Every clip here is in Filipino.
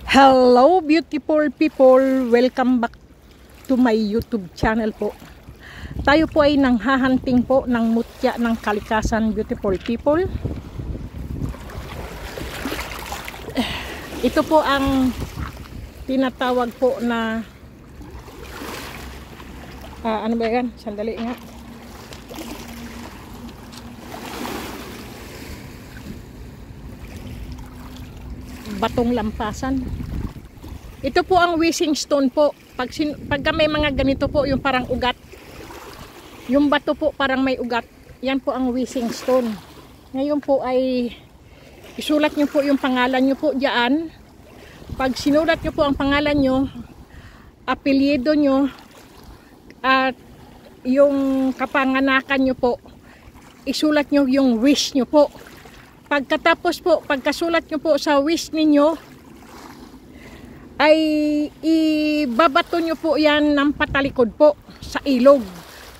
Hello beautiful people, welcome back to my YouTube channel po. Tayo po ay nanghahanting po ng mutya ng kalikasan, beautiful people. Ito po ang tinatawag po na ano ba yan? Sandali nga. Batong lampasan. Ito po ang wishing stone po. Pagka may mga ganito po, yung parang ugat. Yung bato po parang may ugat. Yan po ang wishing stone. Ngayon po ay isulat nyo po yung pangalan nyo po diyan. Pag sinulat nyo po ang pangalan nyo, apelyido nyo, at yung kapanganakan nyo po, isulat nyo yung wish nyo po. Pagkatapos po, pagkasulat nyo po sa wish ninyo, ay ibabato nyo po yan ng patalikod po sa ilog.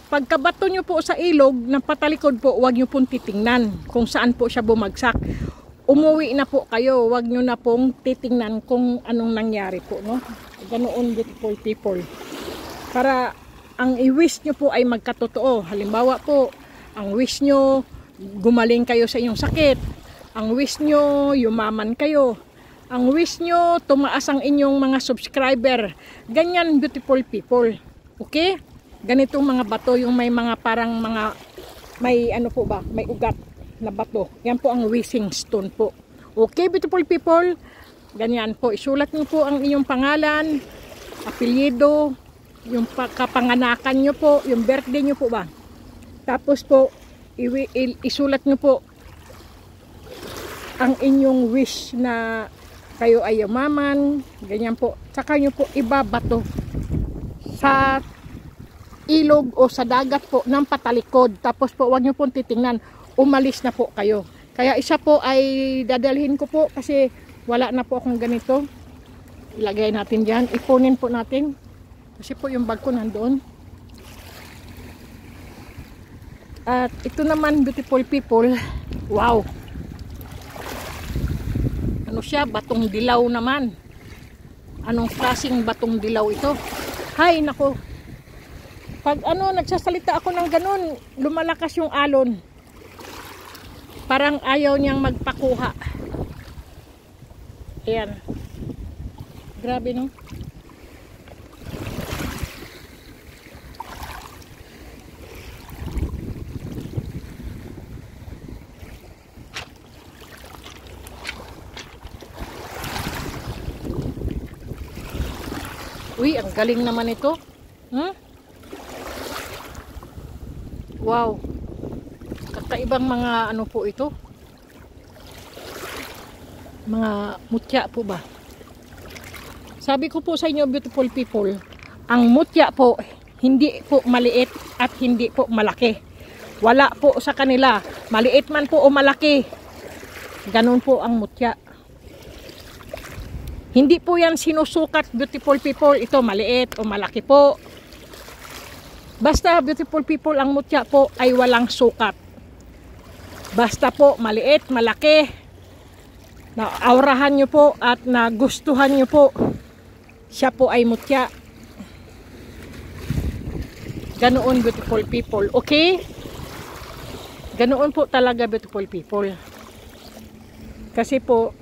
Pagkabato nyo po sa ilog ng patalikod po, huwag nyo pong titingnan kung saan po siya bumagsak. Umuwi na po kayo, huwag nyo na pong titingnan kung anong nangyari po, no? Ganoon, beautiful people. Para ang i-wish nyo po ay magkatotoo. Halimbawa po, ang wish nyo, gumaling kayo sa inyong sakit. Ang wish nyo, yumaman kayo. Ang wish nyo, tumaas ang inyong mga subscriber. Ganyan, beautiful people. Okay? Ganitong mga bato, yung may mga parang mga, may ano po ba, may ugat na bato. Yan po ang wishing stone po. Okay, beautiful people? Ganyan po. Isulat nyo po ang inyong pangalan, apelyido, yung kapanganakan nyo po, yung birthday nyo po ba. Tapos po, isulat nyo po ang inyong wish na kayo ay yumaman, ganyan po. Saka nyo po ibabato sa ilog o sa dagat po ng patalikod. Tapos po huwag nyo pong titingnan, umalis na po kayo. Kaya isa po ay dadalhin ko po kasi wala na po akong ganito. Ilagay natin dyan, ipunin po natin kasi po yung bag ko nandoon. At ito naman, beautiful people, wow, ano siya, batong dilaw naman. Anong klaseng batong dilaw ito? Hay nako, pag ano nagsasalita ako ng ganun, lumalakas yung alon, parang ayaw niyang magpakuha. Ayan, grabe no. Uy, ang galing naman ito. Wow. Kakaibang mga ano po ito. Mga mutya po ba? Sabi ko po sa inyo, beautiful people, ang mutya po, hindi po maliit at hindi po malaki. Wala po sa kanila. Maliit man po o malaki. Ganun po ang mutya. Hindi po yan sinusukat, beautiful people. Ito maliit o malaki po. Basta, beautiful people, ang mutya po ay walang sukat. Basta po maliit, malaki, naurahan nyo po at nagustuhan nyo po, siya po ay mutya. Ganoon, beautiful people. Okay? Ganoon po talaga, beautiful people. Kasi po,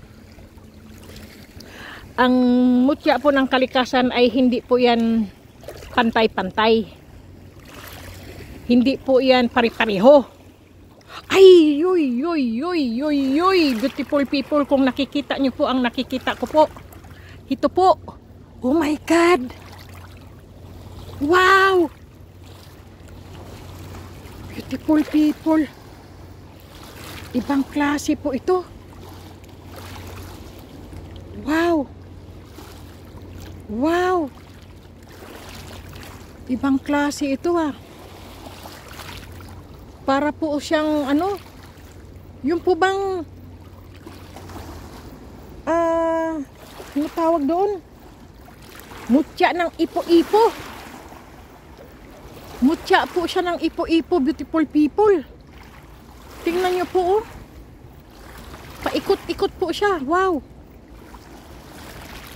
ang mutya po ng kalikasan ay hindi po yan pantay-pantay. Hindi po yan pari-pareho. Ay, yoy, yoy, yoy, yoy, yoy, beautiful people, kung nakikita nyo po ang nakikita ko po. Ito po. Oh my God. Wow. Beautiful people. Ibang klase po ito. Wow. Wow! Ibang klase ito ah. Para po siyang ano, yung po bang ano tawag doon? Mutya ng ipo-ipo. Mutya po siya ng ipo-ipo, beautiful people. Tingnan nyo po oh. Paikot-ikot po siya. Wow!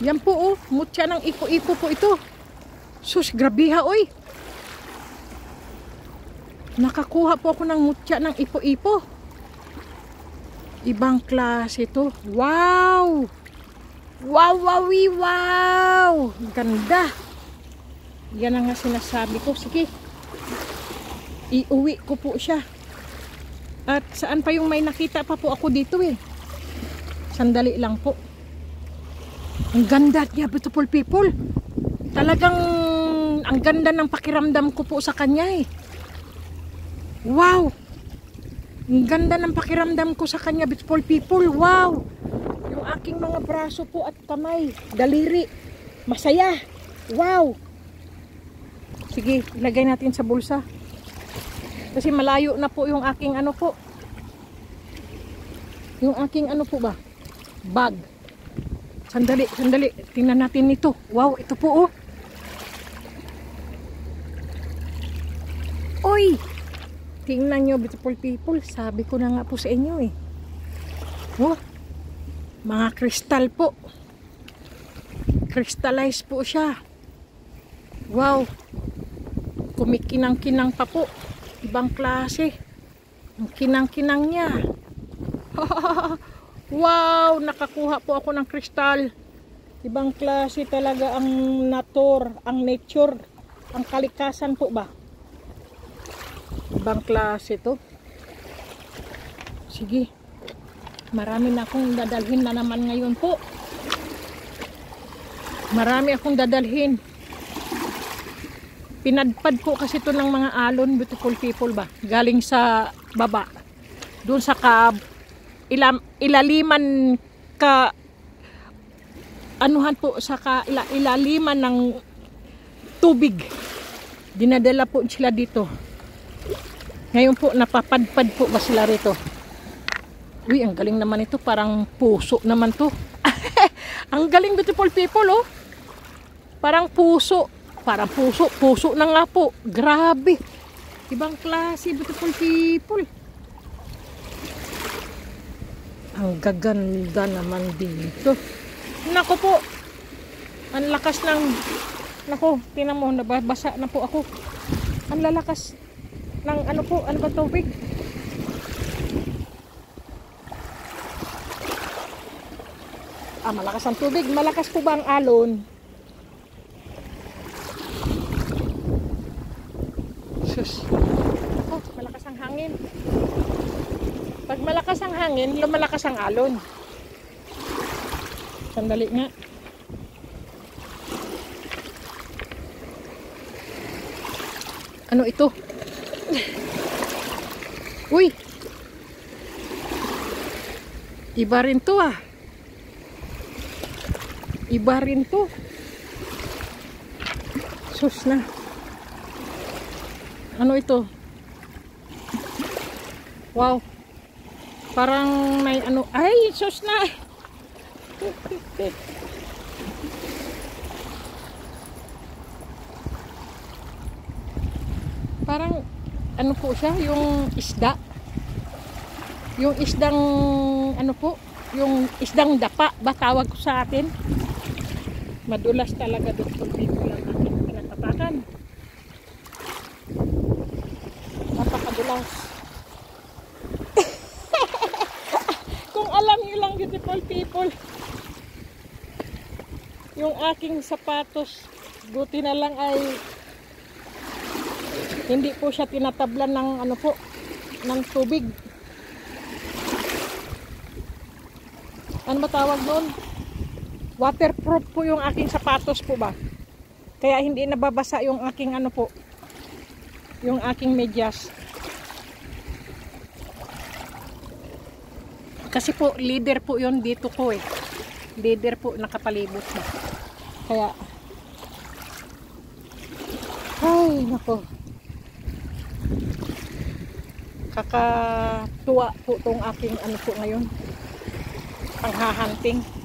Yan po oh, mutya ng ipo-ipo po ito. Sus, grabiha oy. Nakakuha po ako ng mutya ng ipo-ipo. Ibang klase ito. Wow! Wow, wow, wow! Ganda. Yan ang nga sinasabi ko. Sige. Iuwi ko po siya. At saan pa yung may nakita pa po ako dito eh. Sandali lang po. Ang ganda niya, beautiful people. Talagang ang ganda ng pakiramdam ko po sa kanya eh. Wow! Ang ganda ng pakiramdam ko sa kanya, beautiful people. Wow! Yung aking mga braso po at kamay, daliri, masaya. Wow! Sige, ilagay natin sa bulsa. Kasi malayo na po yung aking ano po. Yung aking ano po ba? Bag. Sandali, sandali. Tingnan natin ito. Wow, ito po oh. Oy! Tingnan nyo, beautiful people. Sabi ko na nga po sa inyo eh. Oh, mga kristal po. Crystallized po siya. Wow! Kumikinang-kinang pa po. Ibang klase. Ang kinang-kinang niya. Wow! Nakakuha po ako ng kristal. Ibang klase talaga ang nature, ang kalikasan po ba? Ibang klase to. Sige. Marami na akong dadalhin na naman ngayon po. Marami akong dadalhin. Pinadpad po kasi ito ng mga alon, beautiful people ba? Galing sa baba. Doon sa ilaliman ka anuhan po sa ilaliman ng tubig. Dinadala po sila dito. Ngayon po napapadpad po ba sila rito? Uy, ang galing naman ito, parang puso naman to. Ang galing, beautiful people oh. Parang puso na nga po. Grabe. Ibang klase, beautiful people. Ang gaganda naman dito. Nako po. Ang lakas ng... Nako, tinan mo, nababasa na po ako. Ang lalakas ng ano po, ano ba tubig? Malakas ang tubig. Malakas po ba ang alon? Sus. Oh, malakas ang hangin. Pag malakas ang hangin, lumalakas ang alon. Sandali nga. Ano ito? Uy! Iba rin to ah. Iba rin to. Sus na. Ano ito? Wow. Parang may ano. Ay, sus na. Parang ano po siya, yung isda. Yung isdang ano po, yung isdang dapa ba tawag ko sa atin. Madulas talaga dito lang aking pinatapakan. Napakadulas. Kung alam niyo lang, beautiful people, yung aking sapatos, buti na lang ay hindi po siya tinatablan ng ano po, ng tubig. Ano ba tawag doon? Waterproof po yung aking sapatos po ba? Kaya hindi nababasa yung aking ano po, yung aking medyas. Kasi po leader po yun dito ko eh. Leader po nakapalibot na. Kaya ay nako. Kakatuwa po tong aking ano po ngayon. Panghahunting.